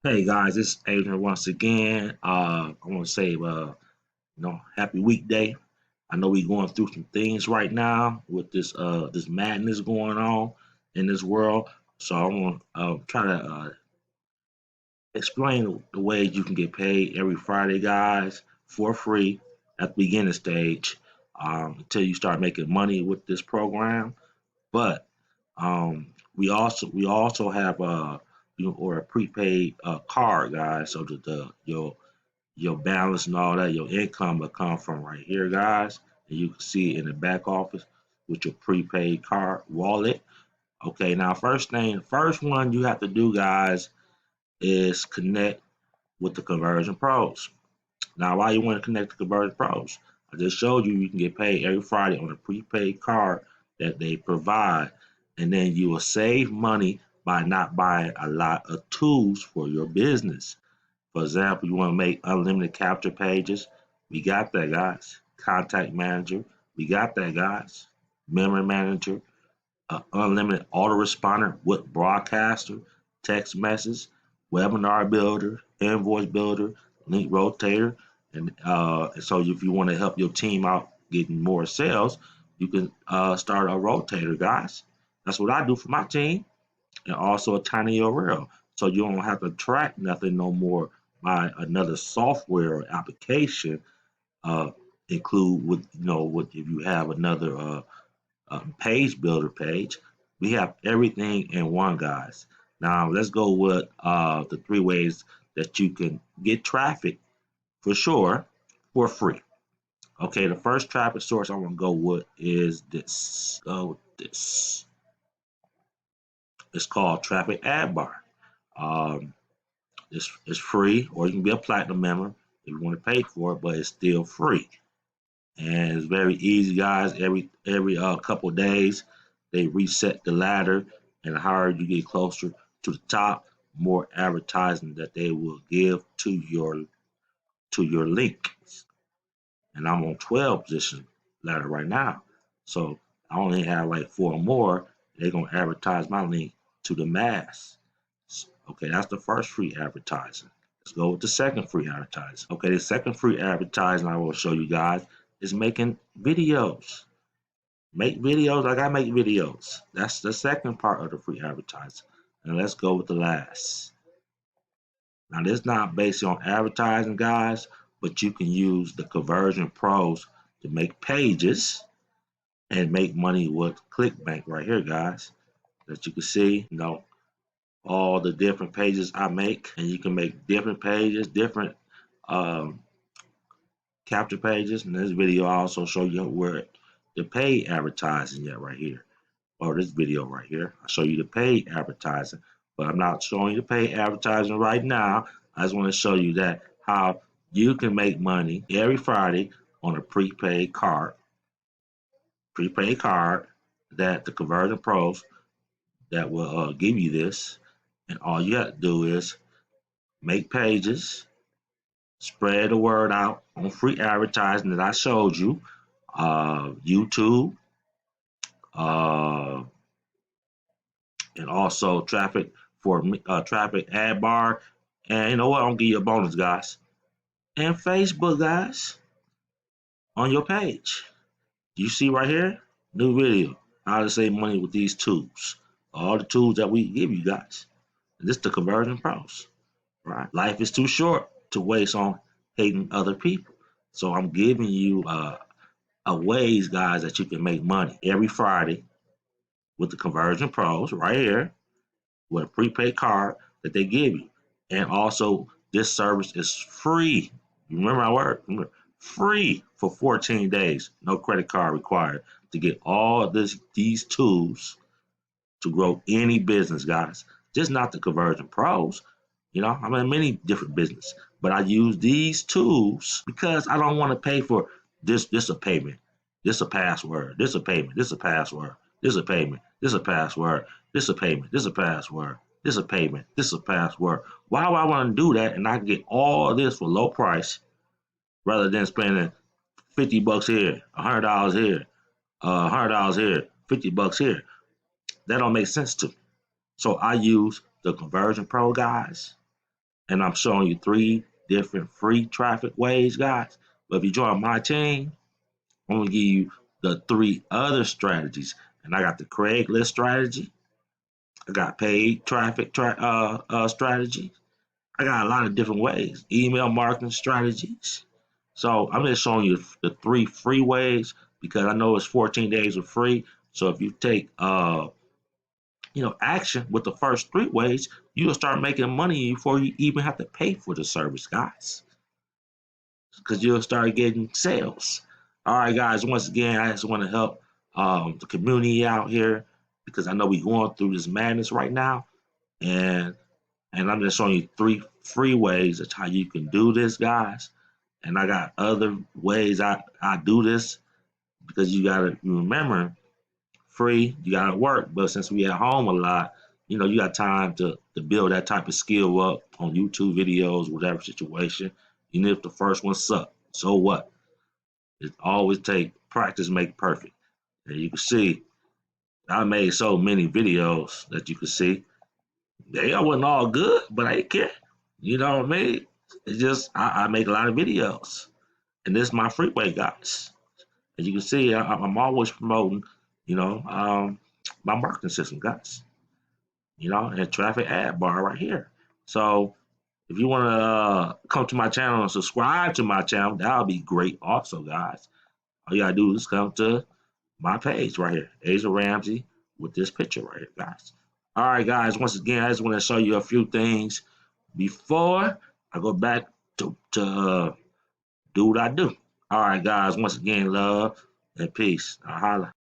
Hey guys, it's Adrian once again. I want to say, happy weekday. I know we're going through some things right now with this madness going on in this world. So I want to try to explain the ways you can get paid every Friday, guys, for free at the beginning stage until you start making money with this program. But we also have or a prepaid card, guys, so that your balance and all that, your income will come from right here, guys. And you can see it in the back office with your prepaid card wallet. Okay, now first one you have to do, guys, is connect with the Conversion Pros. Now, why you want to connect to Conversion Pros? I just showed you you can get paid every Friday on a prepaid card that they provide, and then you will save money by not buying a lot of tools for your business. For example, you want to make unlimited capture pages. We got that, guys. Contact manager. We got that, guys. Memory manager. Unlimited autoresponder with broadcaster, text message, webinar builder, invoice builder, link rotator. And so if you want to help your team out getting more sales, you can start a rotator, guys. That's what I do for my team, and also a tiny URL. So you don't have to track nothing no more by another software or application. Uh, include with with if you have another page builder page, we have everything in one, guys. Now let's go with the three ways that you can get traffic for sure for free. Okay, the first traffic source I'm gonna go with is this. Go with this. It's called Traffic Ad Bar. Um, it's free, or you can be a platinum member if you want to pay for it, but it's still free. And it's very easy, guys. Every couple of days, they reset the ladder, and the higher you get closer to the top, more advertising that they will give to your links. And I'm on 12 position ladder right now, so I only have like four more. They're gonna advertise my link to the mass. Okay, that's the first free advertising. Let's go with the second free advertising. Okay, the second free advertising I will show you guys is making videos. Make videos like I make videos. That's the second part of the free advertising. And let's go with the last. Now, this is not based on advertising, guys, but you can use the Conversion Pros to make pages and make money with Clickbank right here, guys. That you can see, all the different pages I make, and you can make different pages, different um, capture pages. And this video I also show you where the paid advertising at right here, or this video right here. I show you the paid advertising, but I'm not showing you the paid advertising right now. I just want to show you that how you can make money every Friday on a prepaid card that the Conversion Pros that will give you this, and all you have to do is make pages, spread the word out on free advertising that I showed you, YouTube, uh, and also traffic ad bar. And you know what? I'm gonna give you a bonus, guys. And Facebook, guys, on your page. You see right here, new video, how to save money with these tools. All the tools that we give you guys. And this is the Conversion Pros, right? Life is too short to waste on hating other people. So I'm giving you a ways, guys, that you can make money every Friday with the Conversion Pros right here with a prepaid card that they give you. And also, this service is free. You remember my word? Remember, free for 14 days. No credit card required to get all of these tools to grow any business, guys. Just not the Conversion Pros. I'm in many different business, but I use these tools because I don't want to pay for this. This a payment. This a password. This a payment. This a password. This a payment. This a password. This a payment. This a password. This a payment. This a password. Why would I want to do that and I get all of this for low price rather than spending $50 here, $100 here, $100 here, $50 here? That don't make sense to me. So I use the Conversion Pro, guys, and I'm showing you 3 different free traffic ways, guys. But if you join my team, I'm gonna give you the 3 other strategies. And I got the Craigslist strategy. I got paid traffic strategy. I got a lot of different ways. Email marketing strategies. So I'm just showing you the 3 free ways because I know it's 14 days of free. So if you take action with the first 3 ways, you'll start making money before you even have to pay for the service, guys. Because you'll start getting sales. All right, guys. Once again, I just want to help the community out here because I know we're going through this madness right now, and I'm just showing you 3 free ways of how you can do this, guys. And I got other ways I do this because you got to remember free, you got to work. But since we at home a lot, you got time to build that type of skill up on YouTube videos, whatever situation. Even if the first one suck, so what? It always take practice make perfect. And you can see I made so many videos that you can see. They wasn't all good, but I ain't care. You know what I mean? It's just I make a lot of videos. And this is my freeway, guys. As you can see, I'm always promoting, you know, um, my marketing system, guys. And traffic ad bar right here. So if you want to come to my channel and subscribe to my channel, that would be great also, guys. All you got to do is come to my page right here, Asia Ramsey, with this picture right here, guys. All right, guys, once again, I just want to show you a few things before I go back to do what I do. All right, guys, once again, love and peace. I'll holla.